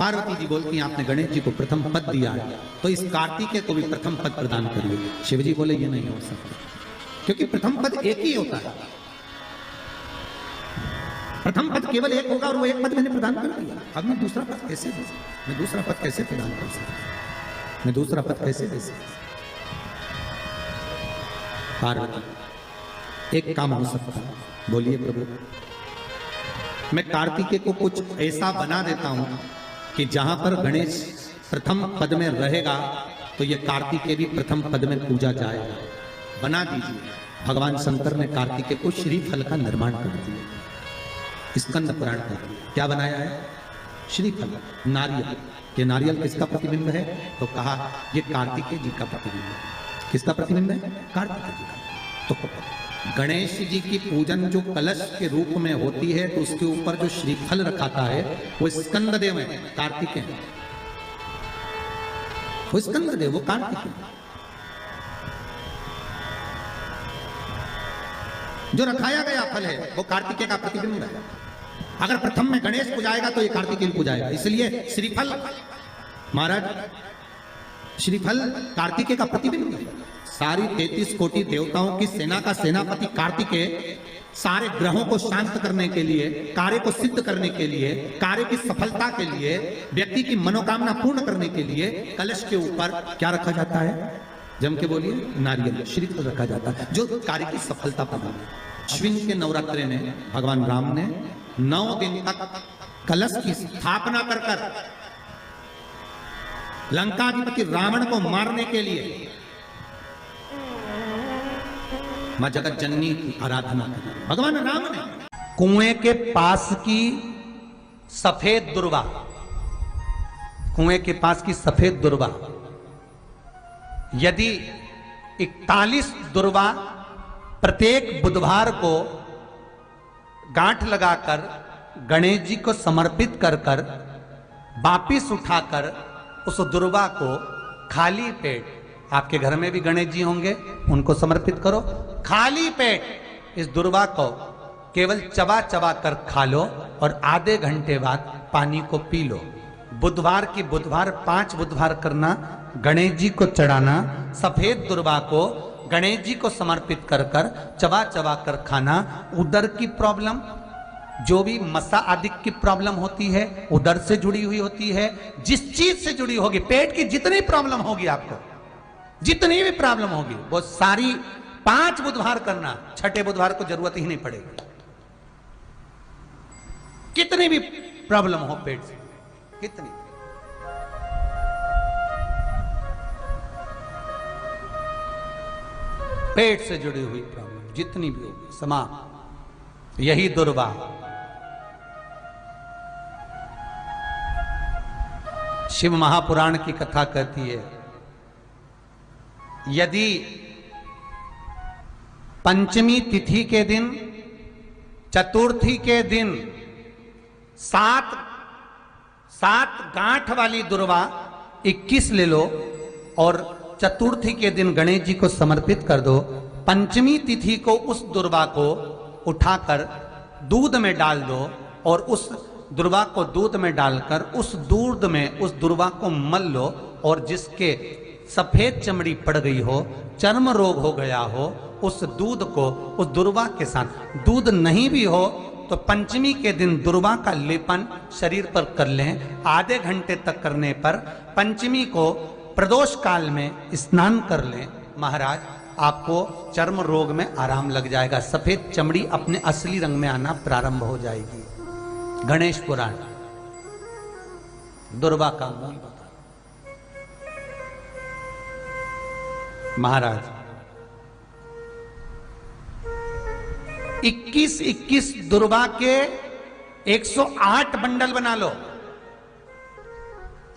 पार्वती जी बोलती हैं आपने गणेश जी को प्रथम पद दिया है, तो इस कार्तिकेय को भी प्रथम पद प्रदान करिए। शिव जी बोले ये नहीं हो सकता, क्योंकि प्रथम पद एक ही होता है। प्रथम पद केवल एक होगा और वो एक पद मैंने प्रदान कर दिया। अब मैं दूसरा पद कैसे दे सकता? मैं दूसरा पद कैसे प्रदान कर सकता? मैं दूसरा पद कैसे दे सकता? पार्वती, एक काम हो सकता है, बोलिए प्रभु। मैं कार्तिकेय को कुछ ऐसा बना देता हूं कि जहां पर गणेश प्रथम पद में रहेगा तो ये कार्तिकेय भी प्रथम पद में पूजा जाएगा। बना दीजिए। भगवान शंकर ने कार्तिकेय को श्रीफल का निर्माण कर दिया। स्कंद पुराण का क्या बनाया है? श्रीफल, नारियल। ये नारियल किसका प्रतिबिंब है? तो कहा ये कार्तिकेय जी का प्रतिबिंब है। किसका प्रतिबिंब है? कार्तिकेय जी का। तो गणेश जी की पूजन जो कलश के रूप में होती है तो उसके ऊपर जो श्रीफल रखाता है वो स्कंददेव है, कार्तिकेय है। वो स्कंददेव, वो कार्तिकेय। जो रखाया गया फल है वो कार्तिकेय का प्रतिबिंब है। अगर प्रथम में गणेश पूजाएगा तो ये कार्तिकेय पूजाएगा। इसलिए श्रीफल, महाराज, श्रीफल कार्तिकेय का प्रतिबिंब है। सारी 33 कोटि देवताओं की सेना का सेनापति कार्तिकेय सारे ग्रहों को शांत करने के लिए, कार्य को सिद्ध करने के लिए, कार्य की सफलता के लिए, व्यक्ति की मनोकामना पूर्ण करने के लिए कलश के ऊपर क्या रखा जाता है? जम के बोलिए, नारियल, श्रीफल रखा जाता है, जो कार्य की सफलता प्रदान। अश्विन के नवरात्रे में भगवान राम ने 9 दिन तक कलश की स्थापना कर लंकाधिपति रावण को मारने के लिए मां जगत जननी की आराधना की। भगवान राम ने कुएं के पास की सफेद दुर्वा, कुएं के पास की सफेद दुर्वा, यदि 41 दुर्वा प्रत्येक बुधवार को गांठ लगाकर गणेश जी को समर्पित कर वापिस उठाकर उस दुर्वा को खाली पेट, आपके घर में भी गणेश जी होंगे, उनको समर्पित करो। खाली पेट इस दुर्वा को केवल चबा चबा कर खा लो और आधे घंटे बाद पानी को पी लो। बुधवार की बुधवार 5 बुधवार करना, गणेश जी को चढ़ाना, सफेद दुर्वा को गणेश जी को समर्पित कर चबा चबा कर खाना। उदर की प्रॉब्लम, जो भी मसा आदि की प्रॉब्लम होती है उदर से जुड़ी हुई होती है, जिस चीज से जुड़ी होगी, पेट की जितनी प्रॉब्लम होगी, आपको जितनी भी प्रॉब्लम होगी वो सारी 5 बुधवार करना। 6ठे बुधवार को जरूरत ही नहीं पड़ेगी। कितनी भी प्रॉब्लम हो पेट से, कितनी, पेट से जुड़ी हुई प्रॉब्लम जितनी भी होगी समाप्त। यही दुर्वा। शिव महापुराण की कथा कहती है, यदि पंचमी तिथि के दिन, चतुर्थी के दिन 7 गांठ वाली दुर्वा 21 ले लो और चतुर्थी के दिन गणेश जी को समर्पित कर दो। पंचमी तिथि को उस दुर्वा को उठाकर दूध में डाल दो और उस दुर्वा को दूध में डालकर उस दूध में उस दुर्वा को मल लो, और जिसके सफेद चमड़ी पड़ गई हो, चर्म रोग हो गया हो, उस दूध को उस दुर्वा के साथ, दूध नहीं भी हो तो पंचमी के दिन दुर्वा का लेपन शरीर पर कर लें। आधे घंटे तक करने पर पंचमी को प्रदोष काल में स्नान कर लें। महाराज, आपको चर्म रोग में आराम लग जाएगा, सफेद चमड़ी अपने असली रंग में आना प्रारंभ हो जाएगी। गणेश पुराण दुर्वा का मूल बता। महाराज, 21 दुर्वा के 108 बंडल बना लो।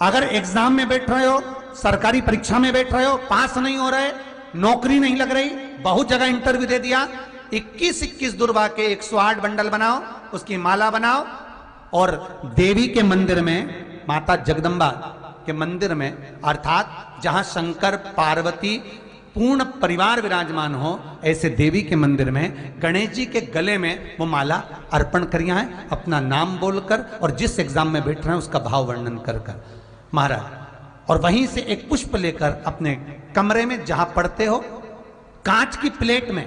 अगर एग्जाम में बैठ रहे हो, सरकारी परीक्षा में बैठ रहे हो, पास नहीं हो रहे, नौकरी नहीं लग रही, बहुत जगह इंटरव्यू दे दिया, 21 दुर्वा के 108 बंडल बनाओ, उसकी माला बनाओ और देवी के मंदिर में, माता जगदम्बा के मंदिर में, अर्थात जहां शंकर पार्वती पूर्ण परिवार विराजमान हो, ऐसे देवी के मंदिर में गणेश जी के गले में वो माला अर्पण करिया है, अपना नाम बोलकर और जिस एग्जाम में बैठ रहे हैं उसका भाव वर्णन कर कर महाराज, और वहीं से एक पुष्प लेकर अपने कमरे में जहां पढ़ते हो कांच की प्लेट में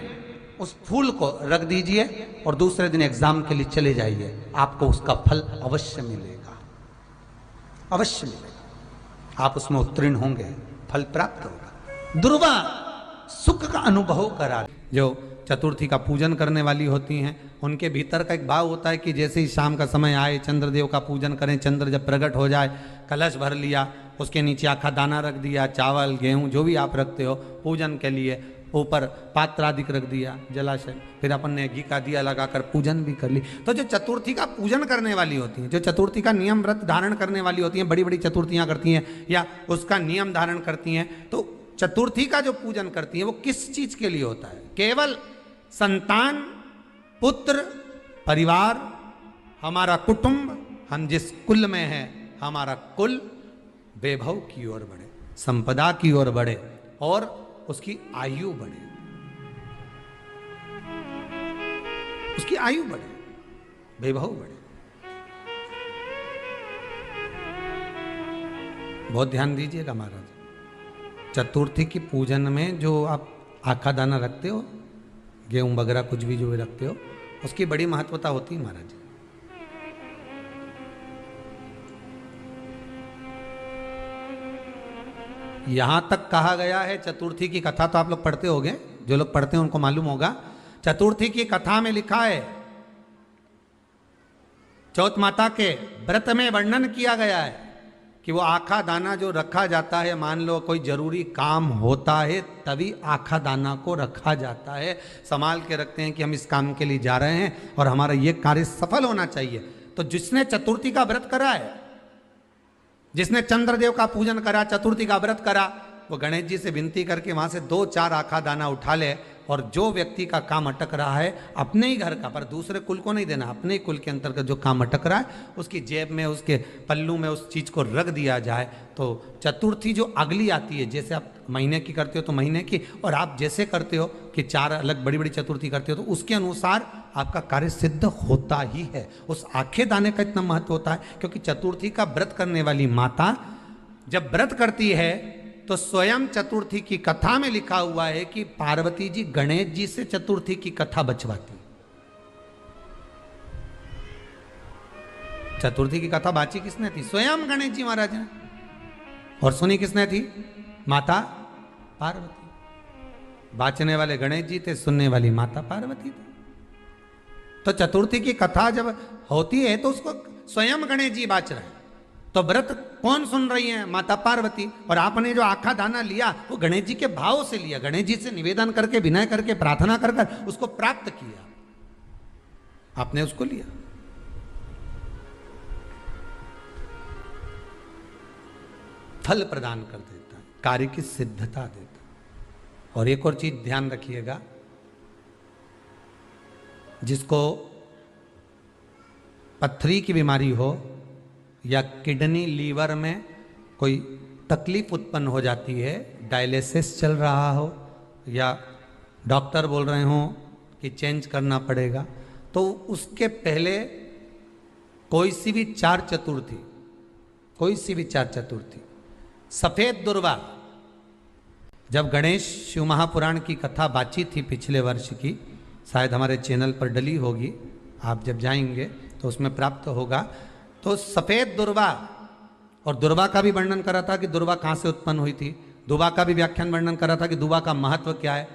उस फूल को रख दीजिए और दूसरे दिन एग्जाम के लिए चले जाइए, आपको उसका फल अवश्य मिलेगा, अवश्य मिलेगा, आप उसमें उत्तीर्ण होंगे, फल प्राप्त होगा। दुर्वा सुख का अनुभव करा। जो चतुर्थी का पूजन करने वाली होती हैं उनके भीतर का एक भाव होता है कि जैसे ही शाम का समय आए चंद्रदेव का पूजन करें, चंद्र जब प्रकट हो जाए कलश भर लिया, उसके नीचे आखा दाना रख दिया, चावल गेहूं जो भी आप रखते हो पूजन के लिए, ऊपर पात्र आदि रख दिया जलाशय, फिर अपन ने घी का दिया लगाकर पूजन भी कर ली। तो जो चतुर्थी का पूजन करने वाली होती हैं, जो चतुर्थी का नियम व्रत धारण करने वाली होती हैं, बड़ी बड़ी चतुर्थियां करती हैं या उसका नियम धारण करती हैं, तो चतुर्थी का जो पूजन करती हैं वो किस चीज के लिए होता है? केवल संतान, पुत्र, परिवार, हमारा कुटुंब, हम जिस कुल में हैं हमारा कुल वैभव की ओर बढ़े, संपदा की ओर बढ़े और उसकी आयु बढ़े, उसकी आयु बढ़े, वैभव बढ़े। बहुत ध्यान दीजिएगा महाराज, चतुर्थी की पूजन में जो आप आखा दाना रखते हो, गेहूं वगैरह कुछ भी जो भी रखते हो, उसकी बड़ी महत्वता होती है महाराज। यहां तक कहा गया है, चतुर्थी की कथा तो आप लोग पढ़ते होंगे, जो लोग पढ़ते हैं उनको मालूम होगा, चतुर्थी की कथा में लिखा है, चौथ माता के व्रत में वर्णन किया गया है कि वो आखा दाना जो रखा जाता है, मान लो कोई जरूरी काम होता है तभी आखा दाना को रखा जाता है, संभाल के रखते हैं कि हम इस काम के लिए जा रहे हैं और हमारा ये कार्य सफल होना चाहिए। तो जिसने चतुर्थी का व्रत करा है, जिसने चंद्रदेव का पूजन करा, चतुर्थी का व्रत करा, वो गणेश जी से विनती करके वहां से 2-4 आखा दाना उठा ले, और जो व्यक्ति का काम अटक रहा है अपने ही घर का, पर दूसरे कुल को नहीं देना, अपने ही कुल के अंतर्गत जो काम अटक रहा है उसकी जेब में, उसके पल्लू में उस चीज को रख दिया जाए। तो चतुर्थी जो अगली आती है, जैसे आप महीने की करते हो तो महीने की, और आप जैसे करते हो कि 4 अलग बड़ी बड़ी चतुर्थी करते हो तो उसके अनुसार आपका कार्य सिद्ध होता ही है। उस आखे दाने का इतना महत्व होता है क्योंकि चतुर्थी का व्रत करने वाली माता जब व्रत करती है तो स्वयं चतुर्थी की कथा में लिखा हुआ है कि पार्वती जी गणेश जी से चतुर्थी की कथा बचवाती। चतुर्थी की कथा बाची किसने थी? स्वयं गणेश जी महाराज ने। और सुनी किसने थी? माता पार्वती। बाचने वाले गणेश जी थे, सुनने वाली माता पार्वती थी। तो चतुर्थी की कथा जब होती है तो उसको स्वयं गणेश जी बाच रहे हैं, तो व्रत कौन सुन रही है? माता पार्वती। और आपने जो आखा दाना लिया वो गणेश जी के भाव से लिया, गणेश जी से निवेदन करके, विनय करके, प्रार्थना कर कर उसको प्राप्त किया, आपने उसको लिया। फल प्रदान कर देता है, कार्य की सिद्धता देता है। और एक और चीज ध्यान रखिएगा, जिसको पथरी की बीमारी हो या किडनी लीवर में कोई तकलीफ उत्पन्न हो जाती है, डायलिसिस चल रहा हो या डॉक्टर बोल रहे हो कि चेंज करना पड़ेगा, तो उसके पहले कोई सी भी 4 चतुर्थी, कोई सी भी 4 चतुर्थी, सफेद दुर्वा, जब गणेश शिव महापुराण की कथा बाची थी पिछले वर्ष की, शायद हमारे चैनल पर डली होगी, आप जब जाएंगे तो उसमें प्राप्त होगा। तो सफेद दुर्वा, और दुर्वा का भी वर्णन करा था कि दुर्वा कहाँ से उत्पन्न हुई थी, दुबा का भी व्याख्यान वर्णन करा था कि दुबा का महत्व क्या है,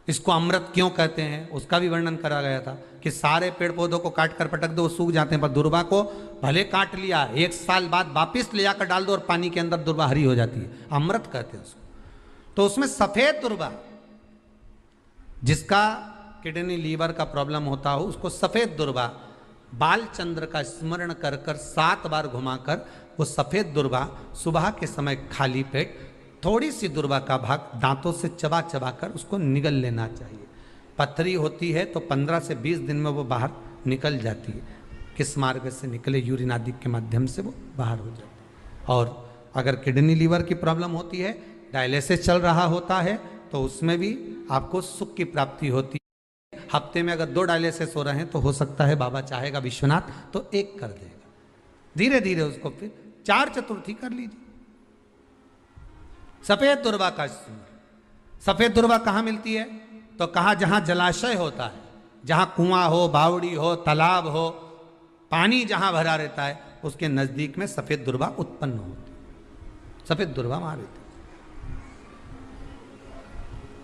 इसको अमृत क्यों कहते हैं, उसका भी वर्णन करा गया था कि सारे पेड़ पौधों को काट कर पटक दो, वो सूख जाते हैं, पर दुर्वा को भले काट लिया, 1 साल बाद वापिस ले जाकर डाल दो और पानी के अंदर दुर्वा हरी हो जाती है, अमृत कहते हैं उसको। तो उसमें सफेद दुर्वा, जिसका किडनी लीवर का प्रॉब्लम होता हो, उसको सफेद दुर्वा बाल चंद्र का स्मरण कर कर 7 बार घुमाकर वो सफेद दुर्वा सुबह के समय खाली पेट थोड़ी सी दुर्वा का भाग दांतों से चबा चबा कर उसको निगल लेना चाहिए। पथरी होती है तो 15 से 20 दिन में वो बाहर निकल जाती है, किस मार्ग से निकले, यूरिन आदि के माध्यम से वो बाहर हो जाती है। और अगर किडनी लीवर की प्रॉब्लम होती है, डायलिसिस चल रहा होता है, तो उसमें भी आपको सुख की प्राप्ति होती है। हफ्ते में अगर 2 डायलिसिस हो रहे हैं तो हो सकता है बाबा चाहेगा विश्वनाथ तो 1 कर देगा, धीरे धीरे उसको फिर 4 चतुर्थी कर लीजिए। सफेद दुर्वा का स्मरण। सफेद दुर्वा कहाँ मिलती है? तो कहा जहां जलाशय होता है, जहां कुआं हो, बावड़ी हो, तालाब हो, पानी जहां भरा रहता है, उसके नजदीक में सफेद दुर्वा उत्पन्न होती है। सफेद दुर्वा वहां रहती है।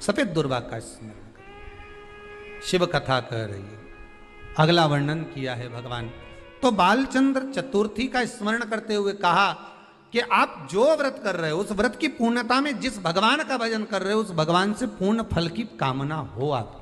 सफेद दुर्वा का स्मरण करें। शिव कथा कह रही है, अगला वर्णन किया है भगवान। तो बालचंद्र चतुर्थी का स्मरण करते हुए कहा कि आप जो व्रत कर रहे हो उस व्रत की पूर्णता में जिस भगवान का भजन कर रहे हो उस भगवान से पूर्ण फल की कामना हो आपको।